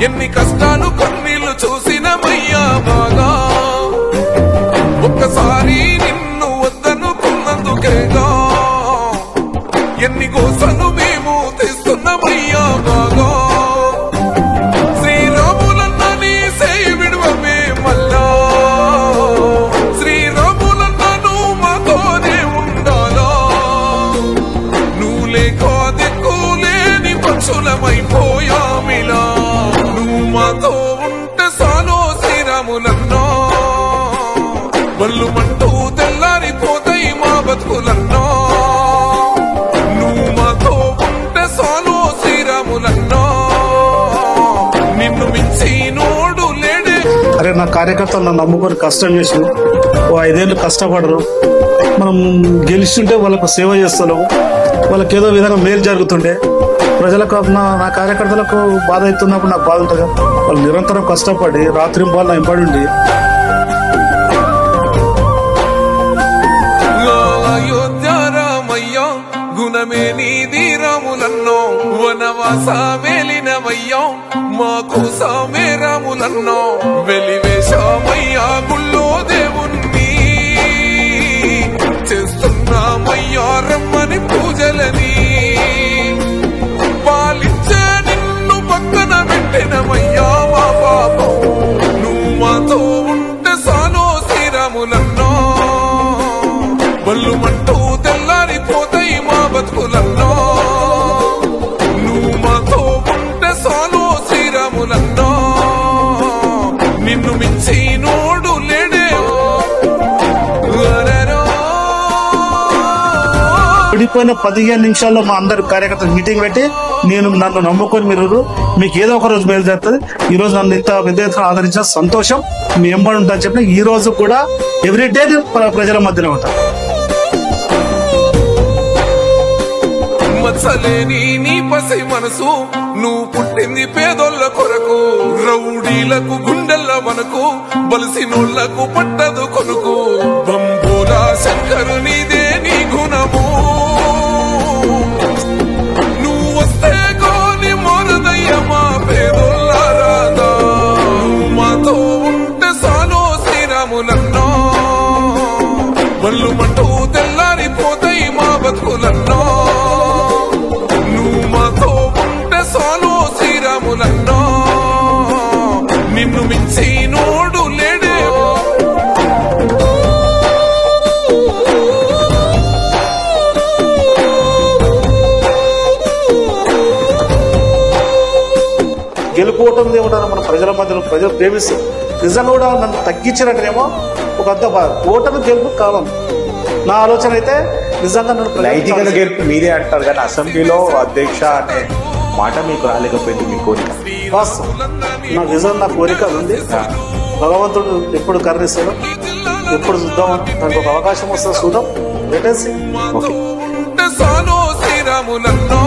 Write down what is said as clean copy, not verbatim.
ఎన్ని కష్టాలు కన్నీళ్లు చూసినమయ్యా బాగా ఒక్కసారి నిన్ను వద్దనుకున్నందుకేగా ఎన్ని గోసలు మేము తెస్తున్నామయ్యా బాగా శ్రీరాములన్న నీ సేయి విడువమే మల్లా శ్రీరాములన్న నువ్వు మాతోనే ఉండాలా నువ్వు లేక దిక్కులేని పక్షులమైపోయామిలా నువ్వు మాతో ఉంటే సాలో శ్రీరాములన్నా వల్లు మంటూ తెల్లారిపోతాయి మా బతుకులన్నా నువ్వు మాతో ఉంటే సాలో శ్రీరాములన్నా నిన్ను మించి నోడు లేడే. అరే నా కార్యకర్తలు నన్ను నమ్ముకొని కష్టం చేసి 5 ఏళ్ళు కష్టపడరు మనం గెలుస్తుంటే వాళ్ళకు సేవ చేస్తున్నాము వాళ్ళకి ఏదో విధంగా మేలు జరుగుతుండే ప్రజలకు నా కార్యకర్తలకు బాధ అవుతున్నప్పుడు నాకు బాధ ఉంటుంది వాళ్ళు నిరంతరం కష్టపడి రాత్రి బాల్ నా ఇంపడి ఉండి అయోధ్యారామయ్యా గుణమే నీది రాములన్నో వనవాస మేలినమయ్యా మాకు సామే రాములన్నో వెలివేశామయ్యా గుళ్ళో దేవుణ్ణి చేస్తున్నామయ్యా రమ్మని పూజలని పాలించే నిన్ను పక్కన పెట్టినమయ్యా మా పాపం నువ్వు మాతో ఉంటే సాలో శ్రీరాములన్నో వల్లు మంటూ తెల్లారిపోతాయి మా బతుకులన్నో నువ్వు మాతో ఉంటే సాలో శ్రీరాములన్నో నిన్ను మించి నోడు లేడే. విడిపోయిన 15 నిమిషాల్లో మా అందరు కార్యకర్తలు మీటింగ్ పెట్టి నన్ను నమ్ముకొని మీరు మీకు ఏదో ఒక రోజు మేలు జరుగుతుంది ఈ రోజు నన్ను ఇంత పెద్ద ఎత్తున ఆదరించిన సంతోషం మీ ఎంబడి ఉంటాను చెప్పిన ఈ రోజు కూడా ఎవ్రీడే ప్రజల మధ్యలో ఉంటాను. మచ్చలేని నీ పసి మనసు నువ్వు పుట్టింది పేదోళ్ళ కొరకు రౌడీలకు గుండెల్ల మనకు బలిసినోళ్లకు పట్టదు కొనుకు బంబోలా శంకరు నీదే నీ గుణము నువ్వు వస్తే కోని మోరదయ్య మా పేదోళ్ళ రాదా నువ్వు మాతో ఉంటే సాలో శ్రీరాములన్నో వల్లు మంటూ తెల్లారిపోతాయి మా బతుకులన్నో నిన్ను మించి నోడు లేడే. గెలుపోవటం ఏమంటారు మన ప్రజల మధ్యలో ప్రజలు ప్రేమిస్తారు నిజంగా కూడా నన్ను తగ్గించినట్టేమో ఒక అర్థం ఓటమి గెలుపు కావాలి నా ఆలోచన అయితే నిజంగా నైతిక గెలుపు మీరే అంటారు కానీ అసెంబ్లీలో అధ్యక్ష అనే మాట మీకు రాలేకపోయింది మీ కోరిక నా నిజం నా కోరిక ఉంది భగవంతుడు ఎప్పుడు కరుణిస్తాడు ఎప్పుడు చూద్దాం దానికి ఒక అవకాశం వస్తుంది చూద్దాం లెట్ us see. శ్రీరాములన్నో